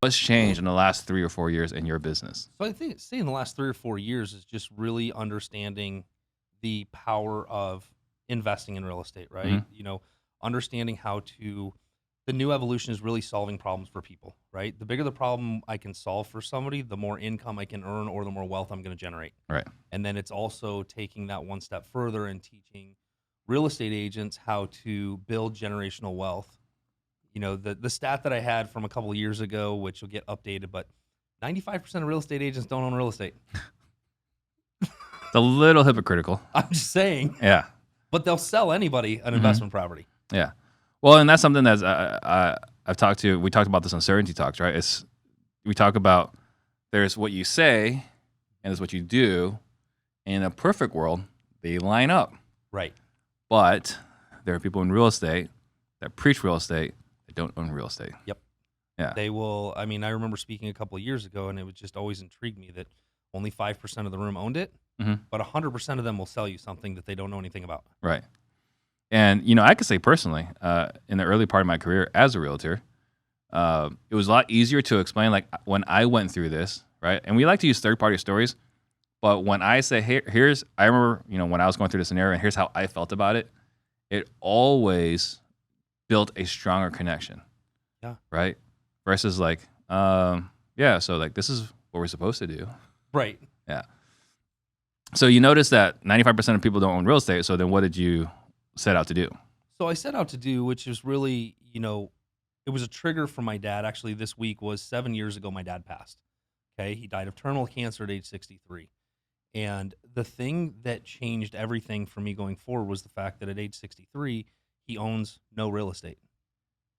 What's changed in the last 3 or 4 years in your business? So I think say in the last 3 or 4 years is just really understanding the power of investing in real estate, right? Hmm. Understanding how to the new evolution is really solving problems for people, right? The bigger the problem I can solve for somebody, the more income I can earn or the more wealth I'm going to generate. Right. And then it's also taking that one step further and teaching real estate agents how to build generational wealth. The stat that I had from a couple of years ago, which will get updated, but 95% of real estate agents don't own real estate. It's a little hypocritical. I'm just saying, Yeah. but they'll sell anybody an Hmm. investment property. Yeah. Well, and that's something that's we talked about this on Certainty Talks, right? We talk about there's what you say and there's what you do. In a perfect world, they line up. Right. But there are people in real estate that preach real estate that don't own real estate. Yep. Yeah. They will. I mean, I remember speaking a couple of years ago, and it would just always intrigue me that only 5% of the room owned it, Hmm. but 100% of them will sell you something that they don't know anything about. Right. And, I could say personally, in the early part of my career as a realtor, it was a lot easier to explain, like, when I went through this, right? And we like to use third-party stories, but when I say, hey, I remember, when I was going through this scenario and here's how I felt about it, it always built a stronger connection. Yeah. Right? Versus like, so like this is what we're supposed to do. Right. Yeah. So you notice that 95% of people don't own real estate. So then what did you set out to do? So I set out to do, which is really, it was a trigger for my dad. Actually, this week was 7 years ago my dad passed. Okay. He died of terminal cancer at age 63. And the thing that changed everything for me going forward was the fact that at age 63, he owns no real estate.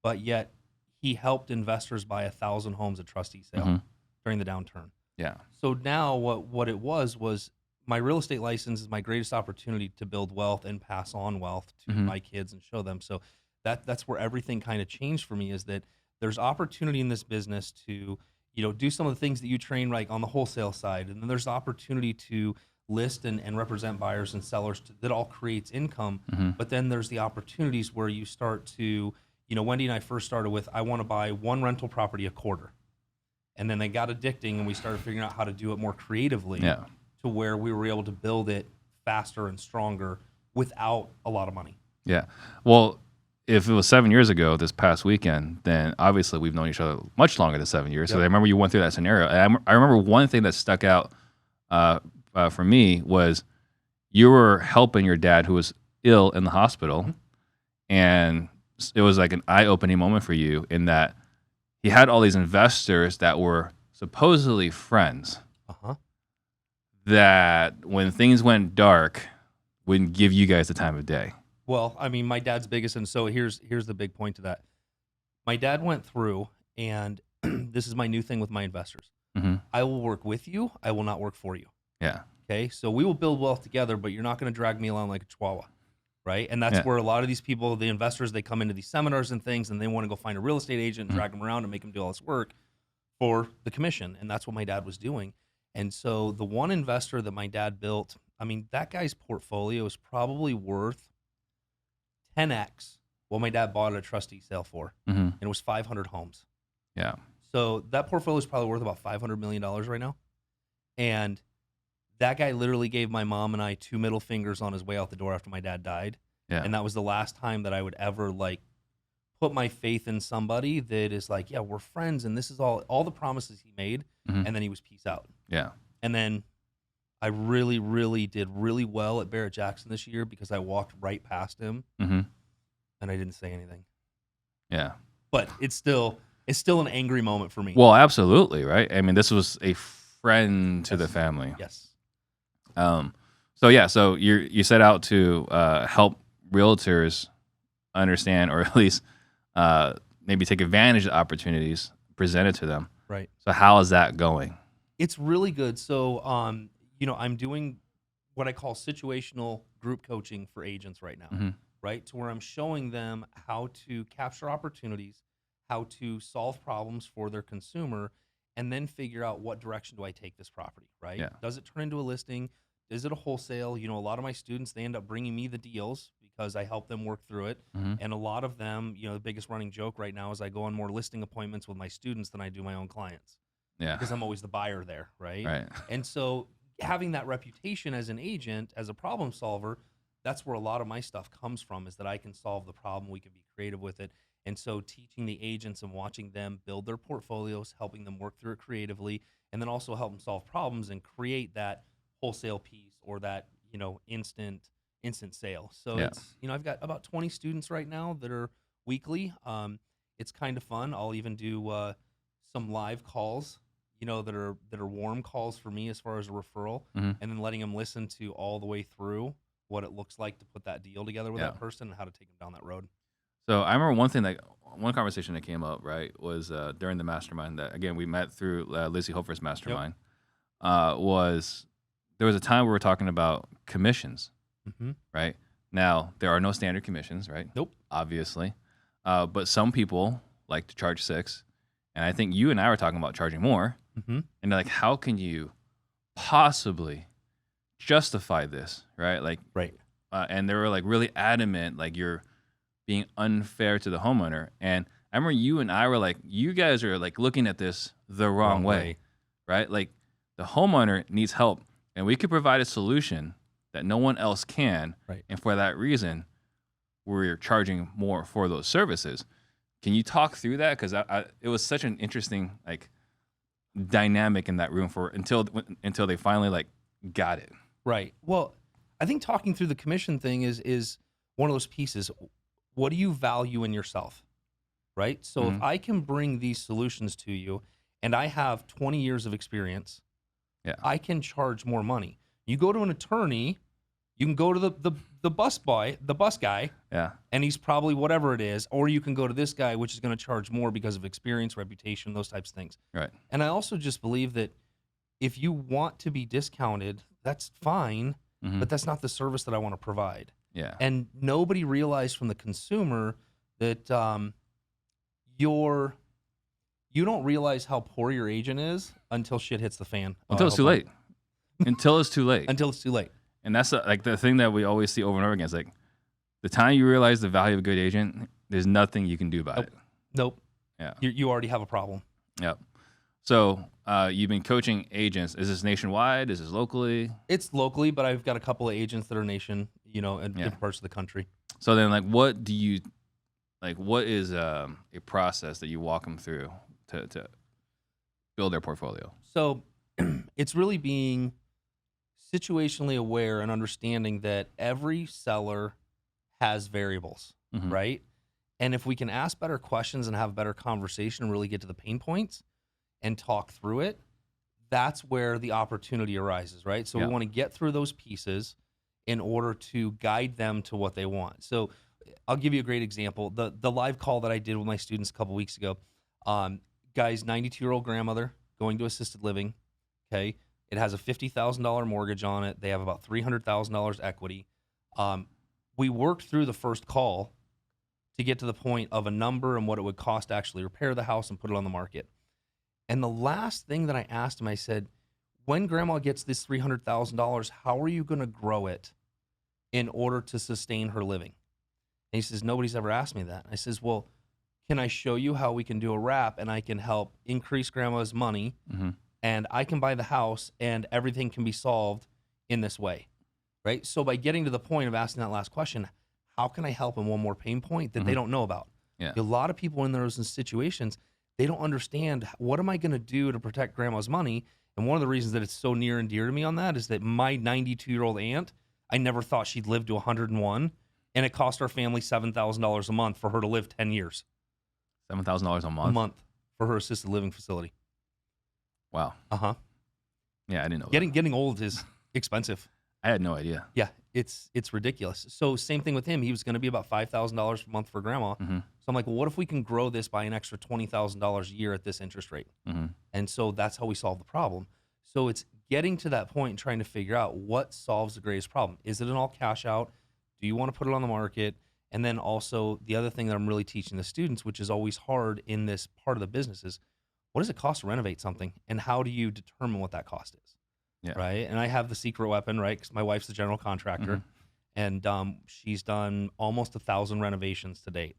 But yet he helped investors buy 1,000 homes at trustee sale Mhm. during the downturn. Yeah. So now what it was my real estate license is my greatest opportunity to build wealth and pass on wealth to Mhm. my kids and show them. So that's where everything kind of changed for me, is that there's opportunity in this business to, do some of the things that you train like on the wholesale side. And then there's opportunity to list and represent buyers and sellers that all creates income. Mhm. But then there's the opportunities where you start to, Wendy and I first started with, I want to buy one rental property a quarter. And then they got addicting and we started figuring out how to do it more creatively. Yeah. To where we were able to build it faster and stronger without a lot of money. Yeah. Well, if it was 7 years ago this past weekend, then obviously we've known each other much longer than 7 years. So I remember you went through that scenario. And I remember one thing that stuck out for me was you were helping your dad who was ill in the hospital. Mm-hmm. And it was like an eye-opening moment for you in that he had all these investors that were supposedly friends Uh-huh. that when things went dark wouldn't give you guys the time of day. Well, I mean, my dad's biggest, and so here's the big point to that. My dad went through, and this is my new thing with my investors. Mm-hmm. I will work with you. I will not work for you. Yeah. Okay, so we will build wealth together, but you're not going to drag me along like a chihuahua, right? And that's Yeah. where a lot of these people, the investors, they come into these seminars and things, and they want to go find a real estate agent and drag them around and make them do all this work for the commission, and that's what my dad was doing. And so the one investor that my dad built, I mean, that guy's portfolio is probably worth 10x what my dad bought at a trustee sale for, Mm-hmm. and it was 500 homes. Yeah. So that portfolio is probably worth about $500 million right now. And that guy literally gave my mom and I 2 middle fingers on his way out the door after my dad died. Yeah. And that was the last time that I would ever put my faith in somebody that is like, yeah, we're friends. And this is all the promises he made. Mm-hmm. And then he was peace out. Yeah. And then I really, really did really well at Barrett Jackson this year because I walked right past him Mm-hmm. and I didn't say anything. Yeah. But it's still an angry moment for me. Well, absolutely, right? I mean, this was a friend to the family. Yes. So you set out to help realtors understand, or at least maybe take advantage of opportunities presented to them. Right. So how is that going? It's really good. So, I'm doing what I call situational group coaching for agents right now, Mm-hmm. right? To where I'm showing them how to capture opportunities, how to solve problems for their consumer, and then figure out what direction do I take this property, right? Yeah. Does it turn into a listing? Is it a wholesale? A lot of my students, they end up bringing me the deals because I help them work through it. Mhm. And a lot of them, the biggest running joke right now is I go on more listing appointments with my students than I do my own clients Yeah. because I'm always the buyer there, right? Right. And so having that reputation as an agent, as a problem solver, that's where a lot of my stuff comes from, is that I can solve the problem. We can be creative with it. And so teaching the agents and watching them build their portfolios, helping them work through it creatively, and then also help them solve problems and create that wholesale piece or that, instant sale. So Yeah. it's, I've got about 20 students right now that are weekly. It's kind of fun. I'll even do some live calls, that are warm calls for me as far as a referral, Mhm. and then letting them listen to all the way through what it looks like to put that deal together with Yeah. that person and how to take them down that road. So I remember one conversation that came up, right, was during the mastermind that, again, we met through Lizzie Hofer's mastermind. Was there was a time we were talking about commissions, Mm-hmm. right? Now, there are no standard commissions, right? Nope. Obviously. But some people like to charge 6. And I think you and I were talking about charging more. Mm-hmm. And they're like, how can you possibly justify this, right? Like, Right. and they were like really adamant, like you're being unfair to the homeowner. And I remember you and I were like, you guys are like looking at this the wrong way, right? Like the homeowner needs help, and we could provide a solution that no one else can. Right. And for that reason, we're charging more for those services. Can you talk through that? Because it was such an interesting like dynamic in that room until they finally like got it. Right. Well, I think talking through the commission thing is one of those pieces. What do you value in yourself? Right. So if I can bring these solutions to you and I have 20 years of experience, I can charge more money. You go to an attorney, you can go to the bus guy, and he's probably whatever it is, or you can go to this guy, which is going to charge more because of experience, reputation, those types of things. Right. And I also just believe that if you want to be discounted, that's fine, but that's not the service that I want to provide. Yeah. And nobody realized from the consumer that you don't realize how poor your agent is until shit hits the fan. Until it's too late. Until it's too late. Until it's too late. And that's like the thing that we always see over and over again. Is like the time you realize the value of a good agent, there's nothing you can do about it. Nope. Yeah. You already have a problem. Yep. So you've been coaching agents. Is this nationwide? Is this locally? It's locally, but I've got a couple of agents that are in different parts of the country. So then, like, what is a process that you walk them through to build their portfolio? So it's really being situationally aware and understanding that every seller has variables, right? And if we can ask better questions and have a better conversation and really get to the pain points and talk through it, that's where the opportunity arises, right? So we want to get through those pieces in order to guide them to what they want. So I'll give you a great example. The live call that I did with my students a couple weeks ago, guy's 92-year-old grandmother going to assisted living, okay? It has a $50,000 mortgage on it. They have about $300,000 equity. We worked through the first call to get to the point of a number and what it would cost to actually repair the house and put it on the market. And the last thing that I asked him, I said, when grandma gets this $300,000, how are you going to grow it in order to sustain her living? And he says, nobody's ever asked me that. I says, well, can I show you how we can do a wrap and I can help increase grandma's money and I can buy the house and everything can be solved in this way, right? So by getting to the point of asking that last question, how can I help in one more pain point that they don't know about? Yeah. A lot of people in those situations, they don't understand, what am I going to do to protect grandma's money? And one of the reasons that it's so near and dear to me on that is that my 92-year-old aunt, I never thought she'd live to 101, and it cost our family $7,000 a month for her to live 10 years. $7,000 a month? A month for her assisted living facility. Wow. Uh-huh. Yeah, I didn't know Getting old is expensive. I had no idea. Yeah, it's ridiculous. So same thing with him. He was going to be about $5,000 a month for grandma. So I'm like, well, what if we can grow this by an extra $20,000 a year at this interest rate? And so that's how we solve the problem. So it's getting to that point and trying to figure out what solves the greatest problem. Is it an all cash out? Do you want to put it on the market? And then also the other thing that I'm really teaching the students, which is always hard in this part of the business, is what does it cost to renovate something? And how do you determine what that cost is? Yeah. Right. And I have the secret weapon, right? Because my wife's the general contractor. and she's done almost 1,000 renovations to date.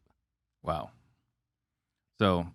Wow. So